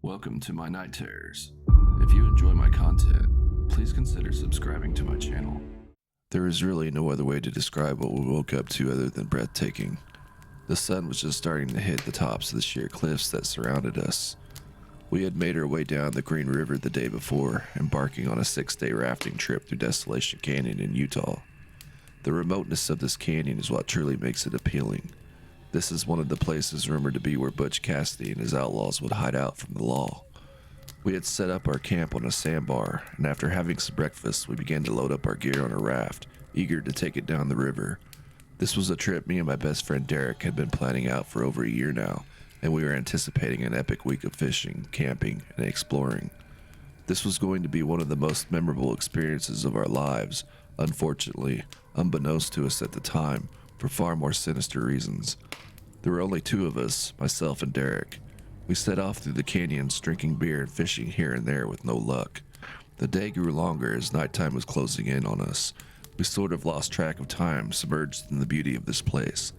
Welcome to my night terrors. If you enjoy my content, please consider subscribing to my channel. There is really no other way to describe what we woke up to other than breathtaking. The sun was just starting to hit the tops of the sheer cliffs that surrounded us. We had made our way down the Green River the day before, embarking on a 6-day rafting trip through Desolation Canyon in Utah. The remoteness of this canyon is what truly makes it appealing. This is one of the places rumored to be where Butch Cassidy and his outlaws would hide out from the law. We had set up our camp on a sandbar, and after having some breakfast, we began to load up our gear on a raft, eager to take it down the river. This was a trip me and my best friend Derek had been planning out for over a year now, and we were anticipating an epic week of fishing, camping, and exploring. This was going to be one of the most memorable experiences of our lives, unfortunately, unbeknownst to us at the time, for far more sinister reasons. There were only two of us, myself and Derek. We set off through the canyons, drinking beer and fishing here and there with no luck. The day grew longer as nighttime was closing in on us. We sort of lost track of time, submerged in the beauty of this place.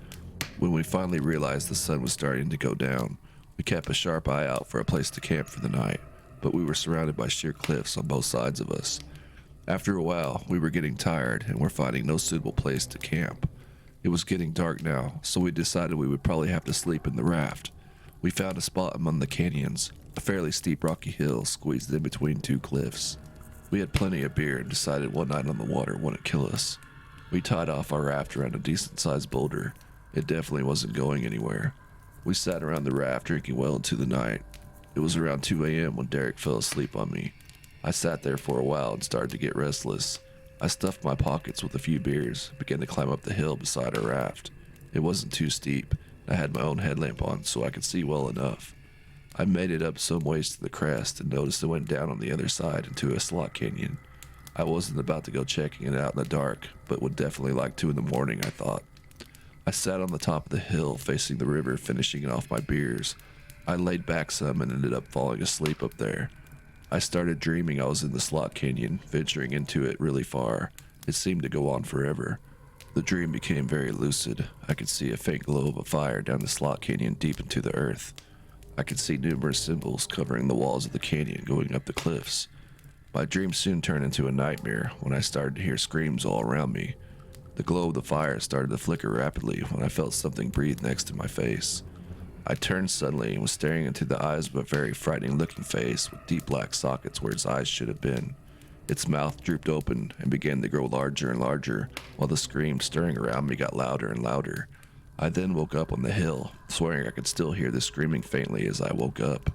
When we finally realized the sun was starting to go down, we kept a sharp eye out for a place to camp for the night, but we were surrounded by sheer cliffs on both sides of us. After a while, we were getting tired and were finding no suitable place to camp. It was getting dark now, so we decided we would probably have to sleep in the raft. We found a spot among the canyons, a fairly steep rocky hill squeezed in between two cliffs. We had plenty of beer and decided one night on the water wouldn't kill us. We tied off our raft around a decent-sized boulder. It definitely wasn't going anywhere. We sat around the raft drinking well into the night. It was around 2 a.m. when Derek fell asleep on me. I sat there for a while and started to get restless. I stuffed my pockets with a few beers, began to climb up the hill beside our raft. It wasn't too steep. I had my own headlamp on so I could see well enough. I made it up some ways to the crest and noticed it went down on the other side into a slot canyon. I wasn't about to go checking it out in the dark, but would definitely like to in the morning, I thought. I sat on the top of the hill facing the river, finishing off my beers. I laid back some and ended up falling asleep up there. I started dreaming I was in the slot canyon, venturing into it really far. It seemed to go on forever. The dream became very lucid. I could see a faint glow of a fire down the slot canyon deep into the earth. I could see numerous symbols covering the walls of the canyon going up the cliffs. My dream soon turned into a nightmare when I started to hear screams all around me. The glow of the fire started to flicker rapidly when I felt something breathe next to my face. I turned suddenly and was staring into the eyes of a very frightening looking face with deep black sockets where its eyes should have been. Its mouth drooped open and began to grow larger and larger, while the screams stirring around me got louder and louder. I then woke up on the hill, swearing I could still hear the screaming faintly as I woke up.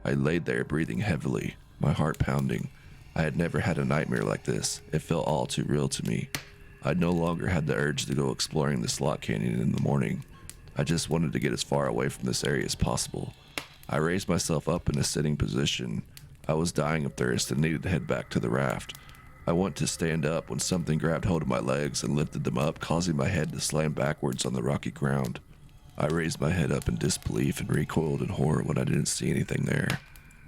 I laid there breathing heavily, my heart pounding. I had never had a nightmare like this. It felt all too real to me. I no longer had the urge to go exploring the slot canyon in the morning. I just wanted to get as far away from this area as possible. I raised myself up in a sitting position. I was dying of thirst and needed to head back to the raft. I went to stand up when something grabbed hold of my legs and lifted them up, causing my head to slam backwards on the rocky ground. I raised my head up in disbelief and recoiled in horror when I didn't see anything there.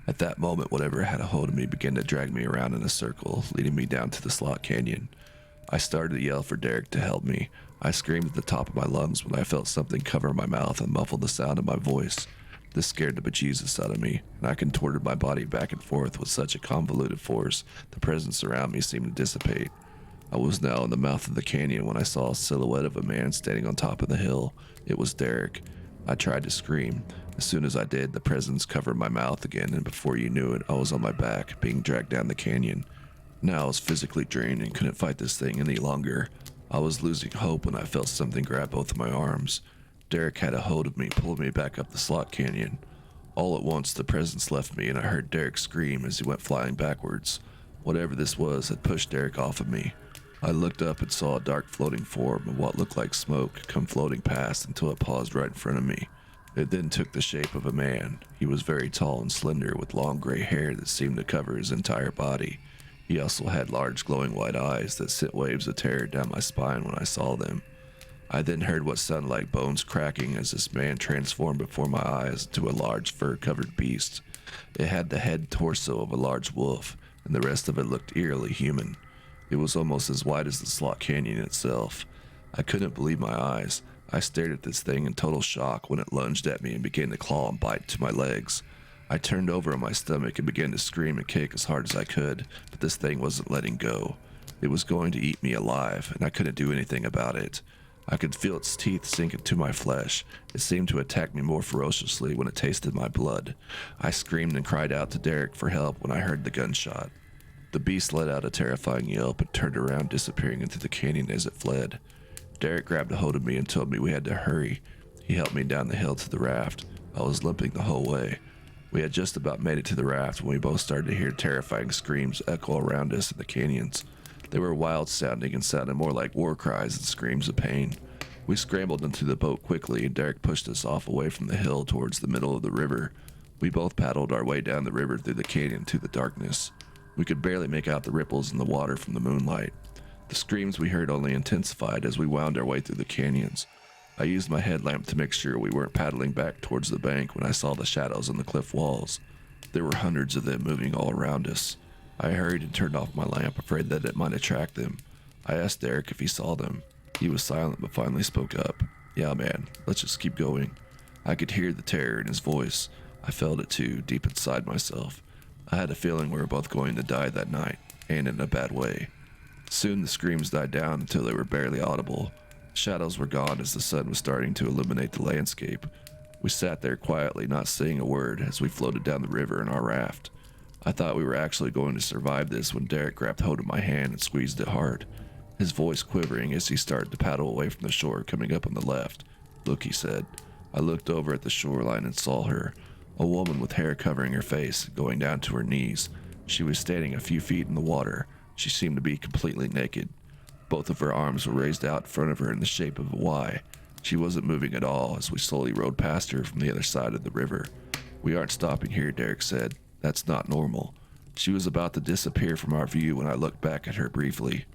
At that moment, whatever had a hold of me began to drag me around in a circle, leading me down to the slot canyon. I started to yell for Derek to help me. I screamed at the top of my lungs when I felt something cover my mouth and muffle the sound of my voice. This scared the bejesus out of me, and I contorted my body back and forth with such a convoluted force, the presence around me seemed to dissipate. I was now in the mouth of the canyon when I saw a silhouette of a man standing on top of the hill. It was Derek. I tried to scream. As soon as I did, the presence covered my mouth again, and before you knew it, I was on my back, being dragged down the canyon. Now I was physically drained and couldn't fight this thing any longer. I was losing hope when I felt something grab both of my arms. Derek had a hold of me, pulling me back up the slot canyon. All at once, the presence left me, and I heard Derek scream as he went flying backwards. Whatever this was had pushed Derek off of me. I looked up and saw a dark floating form of what looked like smoke come floating past until it paused right in front of me. It then took the shape of a man. He was very tall and slender with long gray hair that seemed to cover his entire body. He also had large glowing white eyes that sent waves of terror down my spine when I saw them. I then heard what sounded like bones cracking as this man transformed before my eyes into a large fur-covered beast. It had the head and torso of a large wolf, and the rest of it looked eerily human. It was almost as wide as the slot canyon itself. I couldn't believe my eyes. I stared at this thing in total shock when it lunged at me and began to claw and bite to my legs. I turned over on my stomach and began to scream and kick as hard as I could, but this thing wasn't letting go. It was going to eat me alive, and I couldn't do anything about it. I could feel its teeth sink into my flesh. It seemed to attack me more ferociously when it tasted my blood. I screamed and cried out to Derek for help when I heard the gunshot. The beast let out a terrifying yelp and turned around, disappearing into the canyon as it fled. Derek grabbed a hold of me and told me we had to hurry. He helped me down the hill to the raft. I was limping the whole way. We had just about made it to the raft when we both started to hear terrifying screams echo around us in the canyons. They were wild sounding and sounded more like war cries than screams of pain. We scrambled into the boat quickly, and Derek pushed us off away from the hill towards the middle of the river. We both paddled our way down the river through the canyon to the darkness. We could barely make out the ripples in the water from the moonlight. The screams we heard only intensified as we wound our way through the canyons. I used my headlamp to make sure we weren't paddling back towards the bank when I saw the shadows on the cliff walls. There were hundreds of them moving all around us. I hurried and turned off my lamp, afraid that it might attract them. I asked Derek if he saw them. He was silent but finally spoke up. "Yeah, man, let's just keep going." I could hear the terror in his voice. I felt it too, deep inside myself. I had a feeling we were both going to die that night, and in a bad way. Soon the screams died down until they were barely audible. Shadows were gone as the sun was starting to illuminate the landscape. We sat there quietly, not saying a word, as we floated down the river in our raft. I thought we were actually going to survive this when Derek grabbed hold of my hand and squeezed it hard, his voice quivering as he started to paddle away from the shore coming up on the left. "Look," he said. I looked over at the shoreline and saw her, a woman with hair covering her face, going down to her knees. She was standing a few feet in the water. She seemed to be completely naked. Both of her arms were raised out in front of her in the shape of a Y. She wasn't moving at all as we slowly rowed past her from the other side of the river. "We aren't stopping here," Derek said. "That's not normal." She was about to disappear from our view when I looked back at her briefly.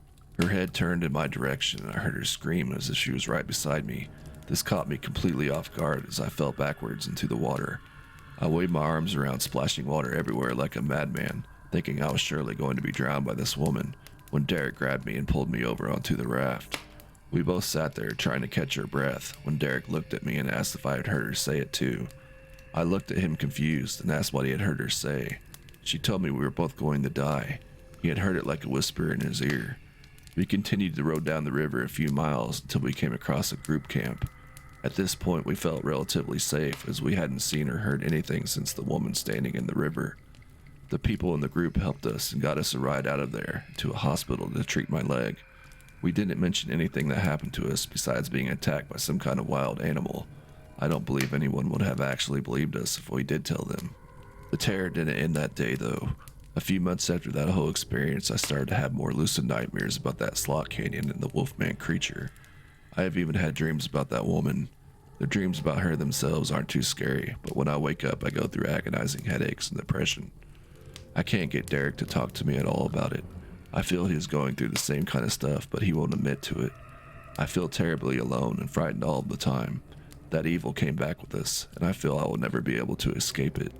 Her head turned in my direction and I heard her scream as if she was right beside me. This caught me completely off guard as I fell backwards into the water. I waved my arms around, splashing water everywhere like a madman, thinking I was surely going to be drowned by this woman, when Derek grabbed me and pulled me over onto the raft. We both sat there trying to catch our breath when Derek looked at me and asked if I had heard her say it too. I looked at him confused and asked what he had heard her say. She told me we were both going to die. He had heard it like a whisper in his ear. We continued to row down the river a few miles until we came across a group camp. At this point we felt relatively safe as we hadn't seen or heard anything since the woman standing in the river. The people in the group helped us and got us a ride out of there to a hospital to treat my leg. We didn't mention anything that happened to us besides being attacked by some kind of wild animal. I don't believe anyone would have actually believed us if we did tell them. The terror didn't end that day though. A few months after that whole experience, I started to have more lucid nightmares about that slot canyon and the Wolfman creature. I have even had dreams about that woman. The dreams about her themselves aren't too scary, but when I wake up I go through agonizing headaches and depression. I can't get Derek to talk to me at all about it. I feel he is going through the same kind of stuff, but he won't admit to it. I feel terribly alone and frightened all of the time. That evil came back with us, and I feel I will never be able to escape it.